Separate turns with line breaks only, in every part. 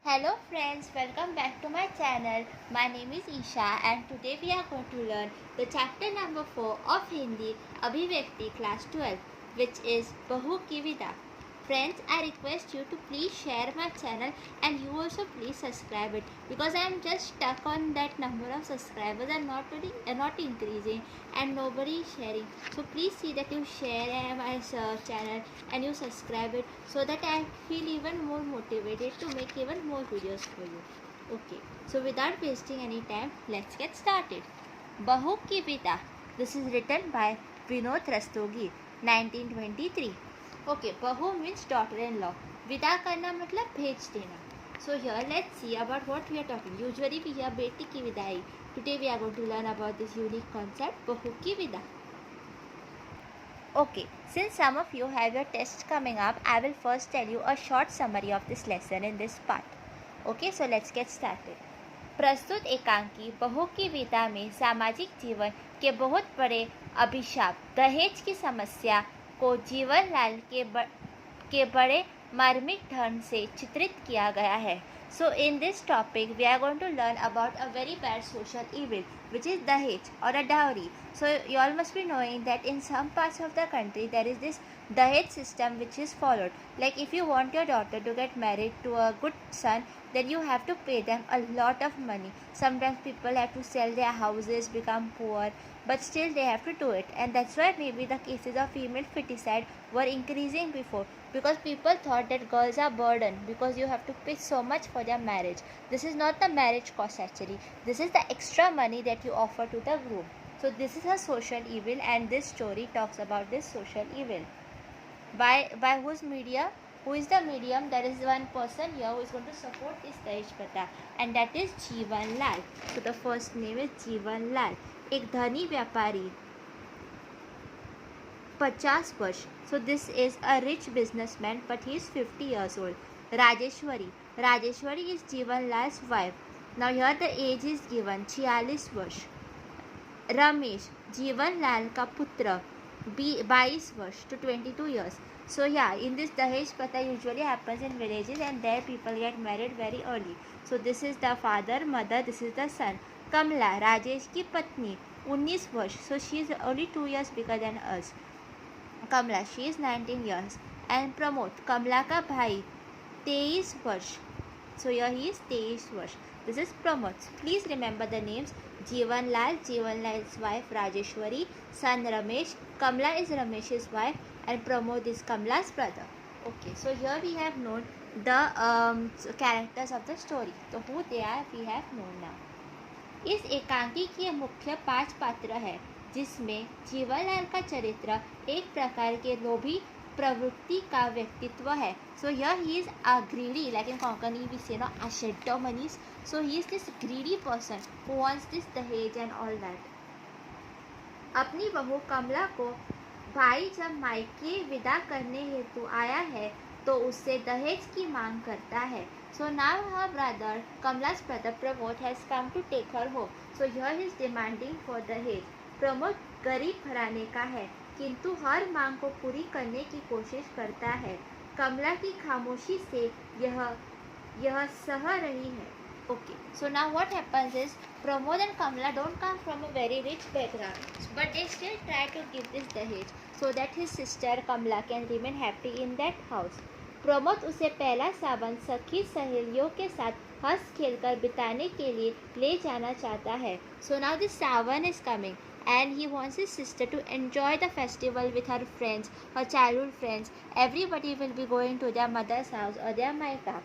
Hello friends, welcome back to my channel. My name is Isha and today we are going to learn the chapter number 4 of Hindi Abhivyakti class 12, which is Bahu Ki Vida. Friends, I request you to please share my channel and you also please subscribe it because I am just stuck on that number of subscribers and not increasing and nobody is sharing. So please see that you share my channel and you subscribe it so that I feel even more motivated to make even more videos for you. Okay, so without wasting any time, let's get started. Bahu Ki Vida. This is written by Vinod Rastogi, 1923. Okay बहू means daughter in law विदा करना मतलब भेज देना so here let's see about what we are talking usually we here बेटी की विदाई today we are going to learn about this unique concept बहू की विदा okay since some of you have your tests coming up I will first tell you a short summary of this lesson in this part okay so let's get started प्रस्तुत एकांकी बहू की विदा में सामाजिक जीवन के बहुत बड़े अभिशाप दहेज की समस्या को जीवन लाल के बड़े मार्मिक ढंग से चित्रित किया गया है so in this topic we are going to learn about a very bad social evil which is dahej or a dowry. So you all must be knowing that in some parts of the country there is this dahej system which is followed. Like if you want your daughter to get married to a good son, then you have to pay them a lot of money. Sometimes people have to sell their houses, become poor, but still they have to do it. And that's why maybe the cases of female feticide were increasing before, because people thought that girls are burden because you have to pay so much for their marriage. This is not the marriage cost actually. This is the extra money that you offer to the groom. So this is a social evil and this story talks about this social evil. By whose media? Who is the medium? There is one person here who is going to support this Dahesh Pratha and that is Jeevan Lal. So the first name is Jeevan Lal. एक धनी व्यापारी 50 वर्ष. So this is a rich businessman but he is 50 years old. Rajeshwari is Jeevan Lal's wife. Now here the age is given 46 वर्ष. रमेश जीवन लाल का पुत्र 22 वर्ष to 22 years. So yeah, in this Dahej Pratha usually happens in villages and there people get married very early. So this is the father, mother, this is the son. कमला राजेश की पत्नी 19 वर्ष. So she is only 2 years bigger than us. Kamala she is 19 years. And Pramod कमला का भाई 23 वर्ष. So here he is 23 वर्ष. This is Pramod. Please remember the names. Jeevan Lal's wife Rajeshwari, son Ramesh, Kamla is Ramesh's wife and Pramod is Kamla's brother. Okay, so here we have known the characters of the story. So who they are we have known now. इस एकांकी के मुख्य 5 पात्र है जिसमें जीवन लाल का चरित्र एक प्रकार के लोभी प्रवृत्ति का व्यक्तित्व है. So here he is a greedy, like in Konkani we say no, a sheddomanis. So he is this greedy person who wants this dahej and all that. अपनी बहू कमला को भाई जब मायके विदा करने हेतु आया है तो उससे दहेज की मांग करता है. So now her brother Kamla's brother Pramod has come to take her home. So here he is demanding for dahej. Pramod गरीब घराने का है किंतु हर मांग को पूरी करने की कोशिश करता है. कमला की खामोशी से यह सह रही है. Okay, so now what happens is Pramod and Kamla don't come from a very rich background, but they still try to give this dahej so that his sister Kamla can remain happy in that house. Pramod उसे पहला सावन सखी सहेलियों के साथ हंस खेलकर बिताने के लिए ले जाना चाहता है. So now this savan is coming and he wants his sister to enjoy the festival with her friends, her childhood friends. Everybody will be going to their mother's house or their maika.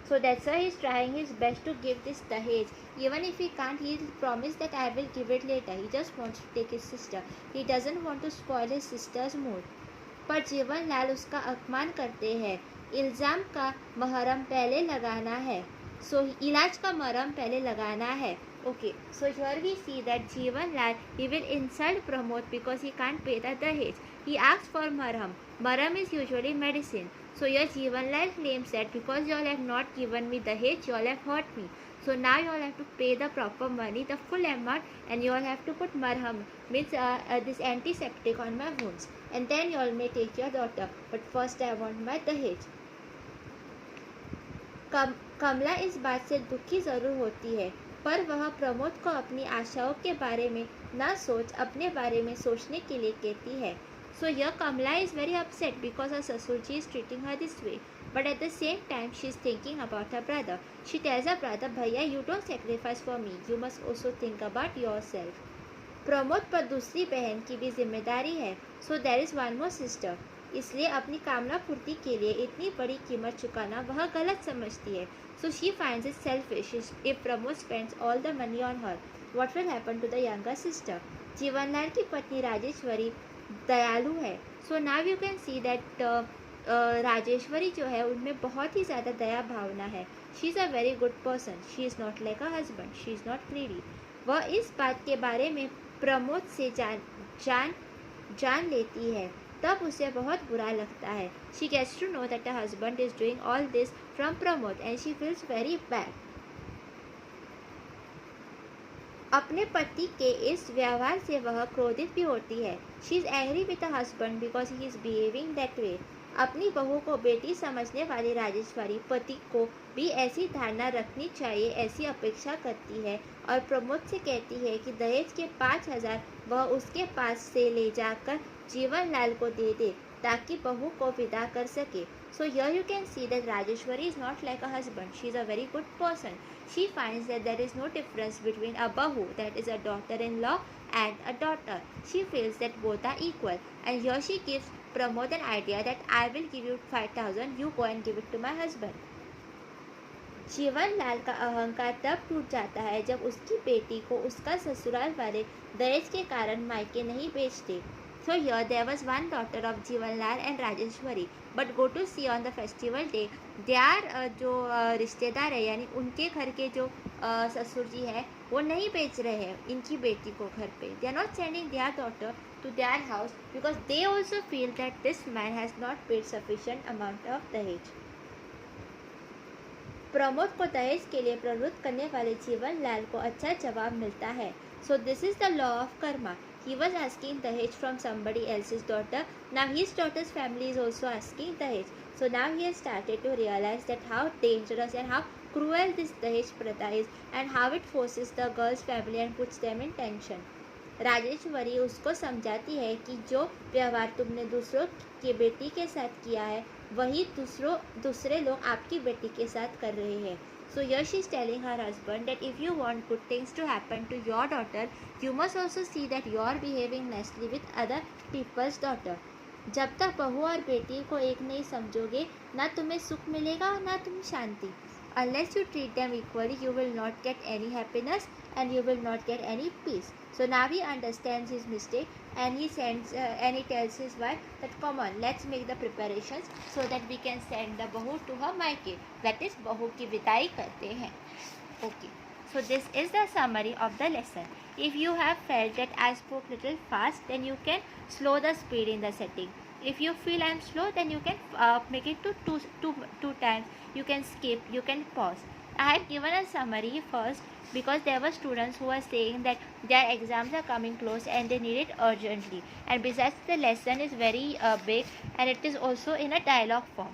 So that's why he's trying his best to give this dahej. Even if he can't, he'll promise that I will give it later. He just wants to take his sister. He doesn't want to spoil his sister's mood. पर जीवन लाल उसका अपमान करते हैं. इल्ज़ाम का महरम पहले लगाना है. So इलाज का मरहम पहले लगाना है. Okay, so here we see that Jeevan Lal, he will insult Pramod because he can't pay the dahej. He asks for marham. Marham is usually medicine. So here Jeevan Lal claims that because you all have not given me dahej, you all have hurt me. So now you all have to pay the proper money, the full amount, and you all have to put marham, means this antiseptic on my wounds. And then you all may take your daughter. But first I want my dahej. कमला इस बात से दुखी जरूर होती है, पर वह प्रमोद को अपनी आशाओं के बारे में न सोच अपने बारे में सोचने के लिए कहती है. So here Kamala is very upset because her Sasurji is treating her this way. But at the same time, she is thinking about her brother. She tells her brother, भैया, you don't sacrifice for me. You must also think about yourself. Pramod पर दूसरी बहन की भी जिम्मेदारी है. So there is one more sister. इसलिए अपनी कामना पूर्ति के लिए इतनी बड़ी कीमत चुकाना वह गलत समझती है. So she finds it selfish if Pramod spends all the money on her. What will happen to the younger sister? Jivanlal की पत्नी राजेश्वरी दयालु है. So now you can see that Rajeshwari जो है उनमें बहुत ही ज़्यादा दया भावना है. She is a very good person. She is not like a husband. She is not greedy. वह इस बात के बारे में प्रमोद से जान लेती है, तब उसे बहुत बुरा लगता है. She gets to know that the husband is doing all this from Pramod and she feels very bad. अपने पति के इस व्यवहार से वह क्रोधित भी होती है. She is angry with the husband because he is behaving that way. अपनी बहू को बेटी समझने वाली राजेश्वरी पति को भी ऐसी धारणा रखनी चाहिए ऐसी अपेक्षा करती है और प्रमोद से कहती है कि दहेज के 5,000 वह उसके पास से ले जाकर जीवनलाल को दे दे ताकि बहू को विदा कर सके. So here you can see that Rajeshwari is not like a husband. She is a very good person. She finds that there is no difference between a bahu, that is a daughter-in-law, and a daughter. She feels that both are equal. And here she gives Pramod an idea that I will give you 5,000. You go and give it to my husband. Jivanlal का अहंकार तब टूट जाता है जब उसकी बेटी को उसका ससुराल वाले दहेज के कारण मायके नहीं बेचते. So here there was one daughter of Jivanlal and Rajeshwari, but go to see on the festival day, their जो रिश्तेदार है यानी उनके घर के जो ससुर जी है वो नहीं बेच रहे हैं इनकी बेटी को घर पे. They are not sending their daughter to their house because they also feel that this man has not paid sufficient amount of दहेज. प्रमोद को दहेज के लिए प्रवृत्त करने वाले जीवनलाल को अच्छा जवाब मिलता है. So this is the law of karma. He was asking dahej from somebody else's daughter. Now his daughter's family is also asking dahej. So now he has started to realize that how dangerous and how cruel this dahej pratha is and how it forces the girl's family and puts them in tension. Rajeshwari उसको समझाती है कि जो व्यवहार तुमने दूसरों की बेटी के साथ किया है वही दूसरे लोग आपकी बेटी के साथ कर रहे हैं. So here she is telling her husband that if you want good things to happen to your daughter, you must also see that you are behaving nicely with other people's daughter. जब तक बहू और बेटी को एक नहीं समझोगे ना तुम्हें सुख मिलेगा और ना तुम्हें शांति. Unless you treat them equally, you will not get any happiness and you will not get any peace. So now he understands his mistake and he tells his wife that come on, let's make the preparations so that we can send the bahu to her maike. That is bahu की विदाई करते हैं. Okay. So this is the summary of the lesson. If you have felt that I spoke little fast, then you can slow the speed in the setting. If you feel I am slow, then you can make it to two times. You can skip, you can pause. I had given a summary first because there were students who were saying that their exams are coming close and they need it urgently. And besides, the lesson is very big and it is also in a dialogue form.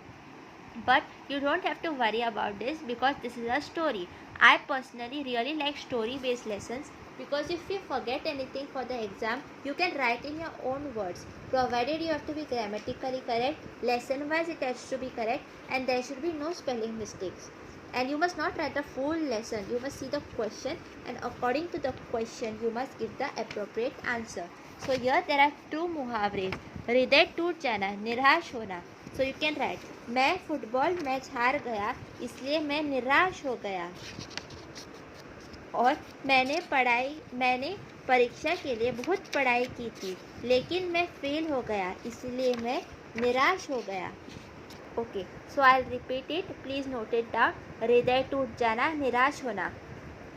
But you don't have to worry about this because this is a story. I personally really like story-based lessons because if you forget anything for the exam, you can write in your own words. Provided you have to be grammatically correct, lesson-wise it has to be correct, and there should be no spelling mistakes. And you must not write the full lesson. You must see the question and according to the question, you must give the appropriate answer. So here there are two मुहावरे. हृदय टूट जाना, निराश होना. So you can write, मैं football match हार गया इसलिए मैं निराश हो गया. और मैंने परीक्षा के लिए बहुत पढ़ाई की थी लेकिन मैं फेल हो गया इसलिए मैं निराश हो गया. Okay, so I will repeat it, please note it down. हृदय टूट जाना, निराश होना.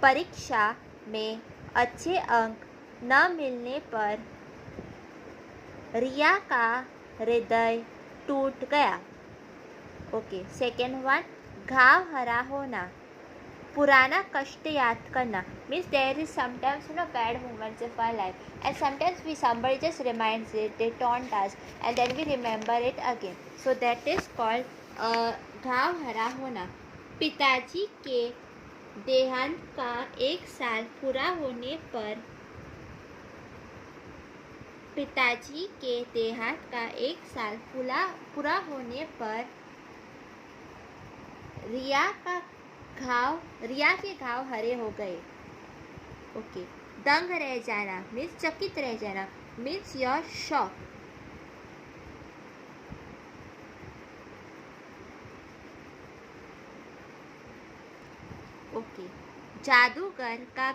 परीक्षा में अच्छे अंक न मिलने पर रिया का हृदय टूट गया. ओके, सेकेंड वन, घाव हरा होना, पुराना कष्ट याद करना. Means there is sometimes bad moments of our life and sometimes somebody just reminds it, they taunt us and then we remember it again. So that is called घाव हरा होना. पिताजी के देहांत का 1 साल पूरा होने पर पिताजी के देहांत का 1 साल पूरा होने पर रिया के घाव हरे हो गए। ओके, दंग रह जाना मीन्स चकित रह जाना, मीन्स योर शॉक। ओके, जादूगर का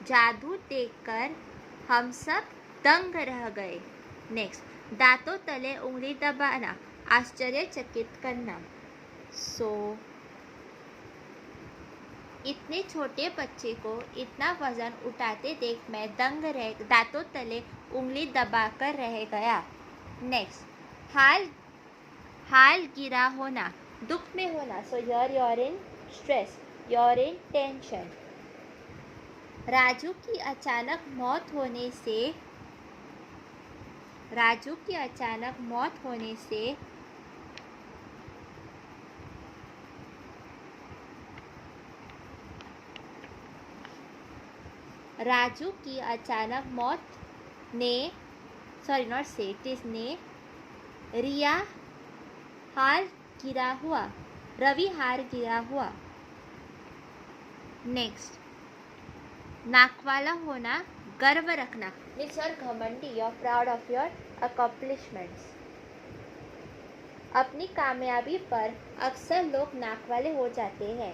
जादू देखकर हम सब दंग रह गए। नेक्स्ट, दांतों तले उंगली दबाना, आश्चर्यचकित करना। इतने छोटे बच्चे को इतना वजन उठाते देख मैं दांतों तले उंगली दबाकर रह गया। नेक्स्ट, हाल गिरा होना, दुख में होना। सो you're in stress, you're in tension. Raju की अचानक मौत होने से राजू की अचानक मौत ने रिया हार गिरा हुआ, रवि हार गिरा हुआ। नेक्स्ट, नाकवाला होना, गर्व रखना मीन्स योर घमंडी, your proud of your accomplishments. अपनी कामयाबी पर अक्सर लोग नाक वाले हो जाते हैं।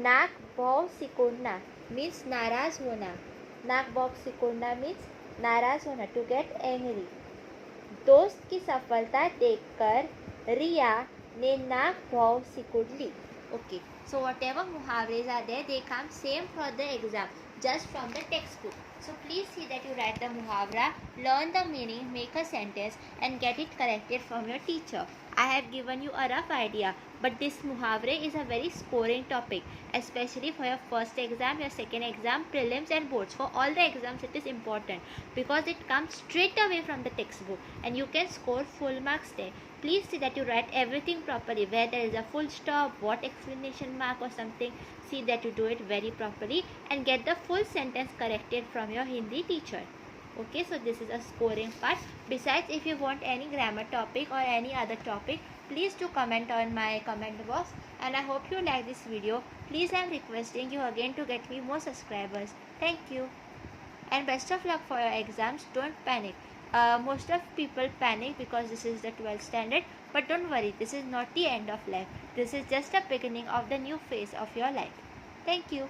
नाक भौं सिकुड़ना मीन्स नाराज होना, नाक भौं सिकुड़ना मीन्स नाराज होना, टू गेट एंग्री। दोस्त की सफलता देखकर रिया ने नाक भौं सिकुड़ ली। Okay, so whatever muhavras are there, they come same for the exam, just from the textbook. So please see that you write the muhavra, learn the meaning, make a sentence and get it corrected from your teacher. I have given you a rough idea, but this muhavre is a very scoring topic, especially for your first exam, your second exam, prelims and boards. For all the exams it is important because it comes straight away from the textbook and you can score full marks there. Please see that you write everything properly, where there is a full stop, what exclamation mark or something. See that you do it very properly and get the full sentence corrected from your Hindi teacher. Okay, so this is a scoring part. Besides, if you want any grammar topic or any other topic, please do comment on my comment box. And I hope you like this video. Please, I am requesting you again to get me more subscribers. Thank you. And best of luck for your exams. Don't panic. Most of people panic because this is the 12th standard, but don't worry, this is not the end of life. This is just the beginning of the new phase of your life. Thank you.